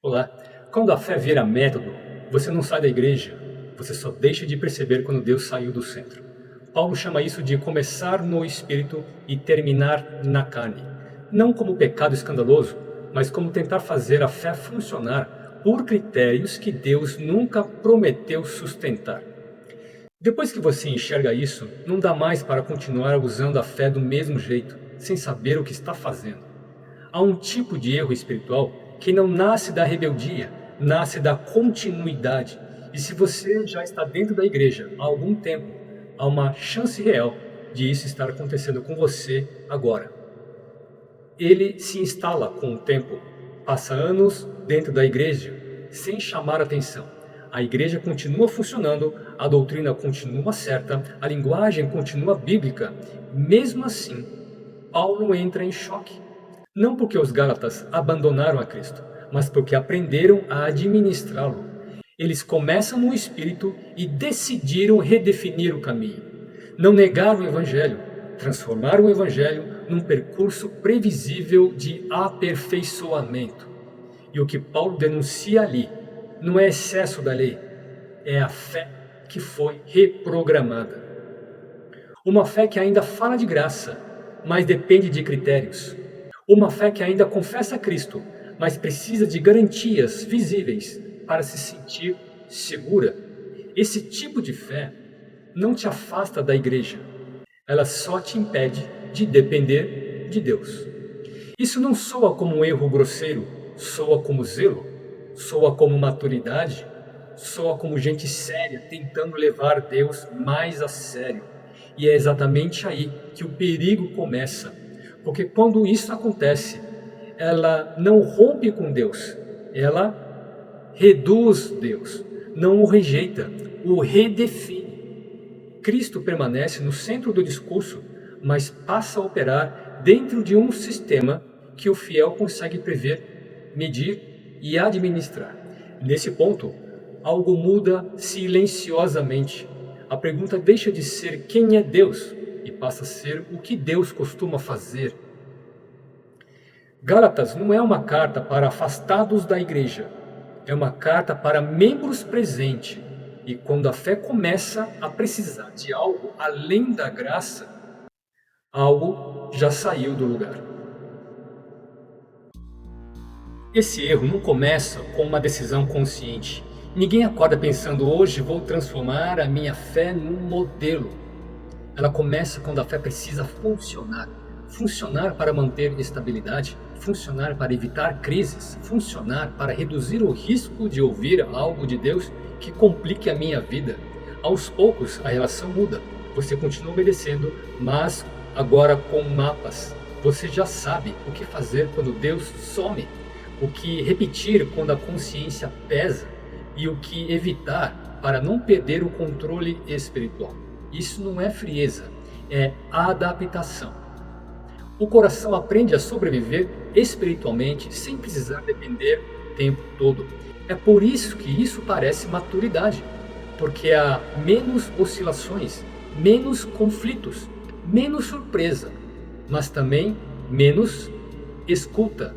Olá. Quando a fé vira método, você não sai da igreja, você só deixa de perceber quando Deus saiu do centro. Paulo chama isso de começar no espírito e terminar na carne. Não como pecado escandaloso, mas como tentar fazer a fé funcionar por critérios que Deus nunca prometeu sustentar. Depois que você enxerga isso, não dá mais para continuar usando a fé do mesmo jeito, sem saber o que está fazendo. Há um tipo de erro espiritual que não nasce da rebeldia, nasce da continuidade. E se você já está dentro da igreja há algum tempo, há uma chance real de isso estar acontecendo com você agora. Ele se instala com o tempo, passa anos dentro da igreja sem chamar atenção. A igreja continua funcionando, a doutrina continua certa, a linguagem continua bíblica. Mesmo assim, Paulo entra em choque. Não porque os Gálatas abandonaram a Cristo, mas porque aprenderam a administrá-lo. Eles começam no Espírito e decidiram redefinir o caminho. Não negaram o Evangelho, transformaram o Evangelho num percurso previsível de aperfeiçoamento. E o que Paulo denuncia ali não é excesso da lei, é a fé que foi reprogramada. Uma fé que ainda fala de graça, mas depende de critérios. Uma fé que ainda confessa Cristo, mas precisa de garantias visíveis para se sentir segura. Esse tipo de fé não te afasta da igreja, ela só te impede de depender de Deus. Isso não soa como um erro grosseiro, soa como zelo, soa como maturidade, soa como gente séria tentando levar Deus mais a sério. E é exatamente aí que o perigo começa. Porque quando isso acontece, ela não rompe com Deus, ela reduz Deus, não o rejeita, o redefine. Cristo permanece no centro do discurso, mas passa a operar dentro de um sistema que o fiel consegue prever, medir e administrar. Nesse ponto, algo muda silenciosamente. A pergunta deixa de ser quem é Deus e passa a ser o que Deus costuma fazer. Gálatas não é uma carta para afastados da igreja, é uma carta para membros presentes. E quando a fé começa a precisar de algo além da graça, algo já saiu do lugar. Esse erro não começa com uma decisão consciente. Ninguém acorda pensando, hoje vou transformar a minha fé num modelo. Ela começa quando a fé precisa funcionar. Funcionar para manter estabilidade, funcionar para evitar crises, funcionar para reduzir o risco de ouvir algo de Deus que complique a minha vida. Aos poucos a relação muda. Você continua obedecendo, mas agora com mapas. Você já sabe o que fazer quando Deus some, o que repetir quando a consciência pesa e o que evitar para não perder o controle espiritual. Isso não é frieza, é adaptação. O coração aprende a sobreviver espiritualmente sem precisar depender o tempo todo. É por isso que isso parece maturidade, porque há menos oscilações, menos conflitos, menos surpresa, mas também menos escuta.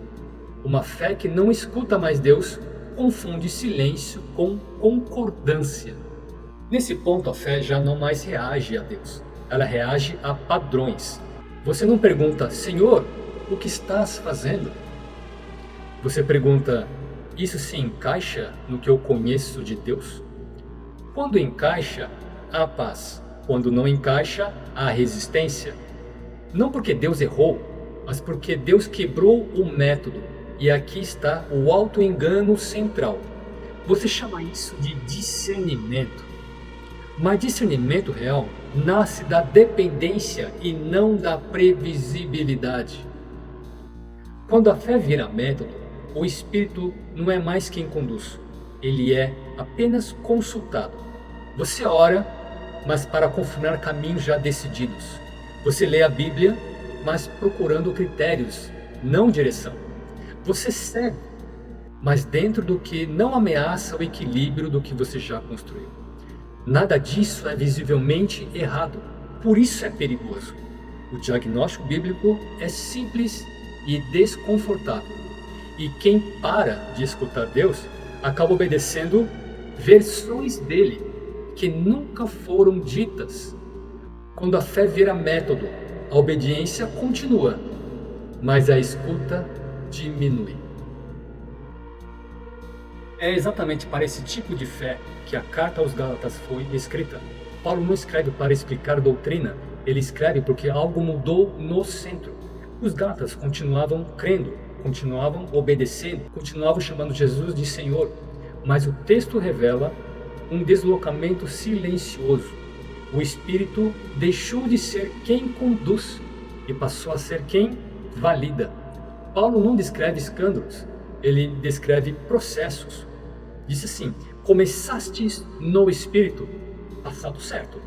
Uma fé que não escuta mais Deus confunde silêncio com concordância. Nesse ponto, a fé já não mais reage a Deus, ela reage a padrões. Você não pergunta, Senhor, o que estás fazendo? Você pergunta, isso se encaixa no que eu conheço de Deus? Quando encaixa, há paz. Quando não encaixa, há resistência. Não porque Deus errou, mas porque Deus quebrou o método. E aqui está o auto-engano central. Você chama isso de discernimento. Mas discernimento real nasce da dependência e não da previsibilidade. Quando a fé vira método, o Espírito não é mais quem conduz. Ele é apenas consultado. Você ora, mas para confirmar caminhos já decididos. Você lê a Bíblia, mas procurando critérios, não direção. Você segue, mas dentro do que não ameaça o equilíbrio do que você já construiu. Nada disso é visivelmente errado, por isso é perigoso. O diagnóstico bíblico é simples e desconfortável. E quem para de escutar Deus acaba obedecendo versões dele que nunca foram ditas. Quando a fé vira método, a obediência continua, mas a escuta diminui. É exatamente para esse tipo de fé que a carta aos Gálatas foi escrita. Paulo não escreve para explicar doutrina, ele escreve porque algo mudou no centro. Os Gálatas continuavam crendo, continuavam obedecendo, continuavam chamando Jesus de Senhor, mas o texto revela um deslocamento silencioso. O Espírito deixou de ser quem conduz e passou a ser quem valida. Paulo não descreve escândalos, ele descreve processos. Diz assim: começastes no Espírito, passado certo,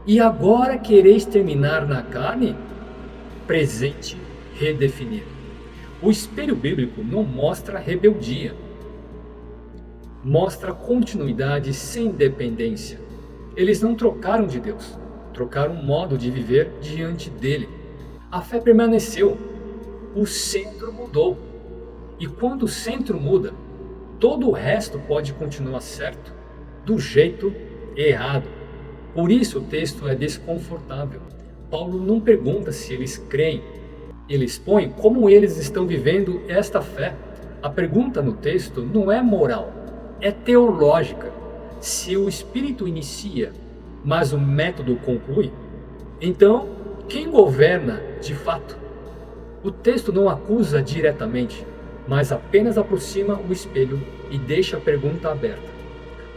e agora quereis terminar na carne, presente redefinido. O espelho bíblico não mostra rebeldia, mostra continuidade sem dependência. Eles não trocaram de Deus, trocaram o modo de viver diante dele. A fé permaneceu, o centro mudou. E quando o centro muda, todo o resto pode continuar certo, do jeito errado. Por isso o texto é desconfortável. Paulo não pergunta se eles creem, ele expõe como eles estão vivendo esta fé. A pergunta no texto não é moral, é teológica. Se o Espírito inicia, mas o método conclui, então quem governa de fato? O texto não acusa diretamente, mas apenas aproxima o espelho e deixa a pergunta aberta.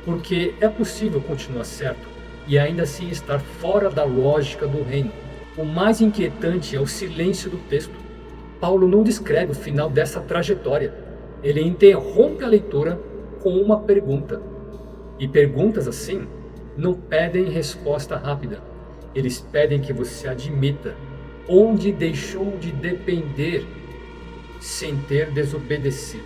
Porque é possível continuar certo e ainda assim estar fora da lógica do reino. O mais inquietante é o silêncio do texto. Paulo não descreve o final dessa trajetória. Ele interrompe a leitura com uma pergunta. E perguntas assim não pedem resposta rápida. Eles pedem que você admita onde deixou de depender sem ter desobedecido.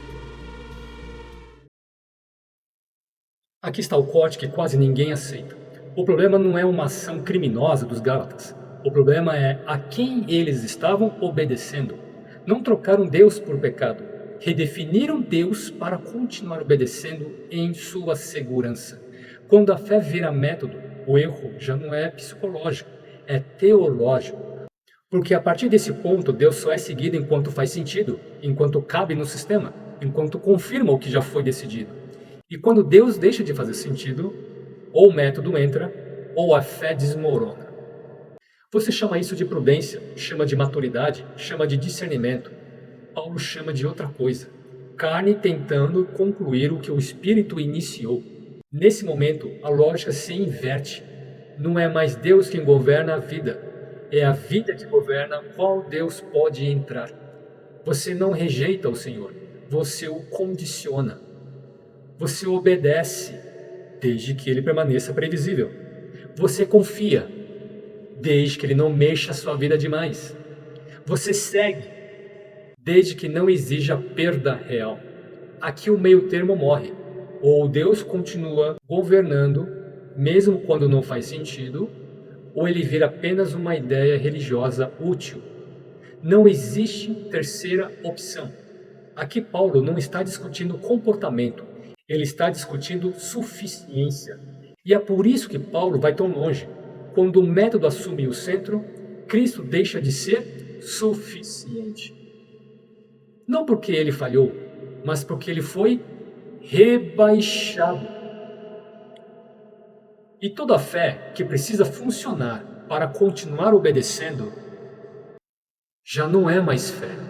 Aqui está o corte que quase ninguém aceita. O problema não é uma ação criminosa dos Gálatas. O problema é a quem eles estavam obedecendo. Não trocaram Deus por pecado. Redefiniram Deus para continuar obedecendo em sua segurança. Quando a fé vira método, o erro já não é psicológico, é teológico. Porque a partir desse ponto, Deus só é seguido enquanto faz sentido, enquanto cabe no sistema, enquanto confirma o que já foi decidido. E quando Deus deixa de fazer sentido, ou o método entra, ou a fé desmorona. Você chama isso de prudência, chama de maturidade, chama de discernimento. Paulo chama de outra coisa. Carne tentando concluir o que o Espírito iniciou. Nesse momento, a lógica se inverte. Não é mais Deus quem governa a vida. É a vida que governa qual Deus pode entrar. Você não rejeita o Senhor. Você o condiciona. Você obedece, desde que ele permaneça previsível. Você confia, desde que ele não mexa a sua vida demais. Você segue, desde que não exija perda real. Aqui o meio termo morre. Ou Deus continua governando, mesmo quando não faz sentido, ou ele vira apenas uma ideia religiosa útil. Não existe terceira opção. Aqui Paulo não está discutindo comportamento, ele está discutindo suficiência. E é por isso que Paulo vai tão longe. Quando o método assume o centro, Cristo deixa de ser suficiente. Não porque ele falhou, mas porque ele foi rebaixado. E toda fé que precisa funcionar para continuar obedecendo já não é mais fé.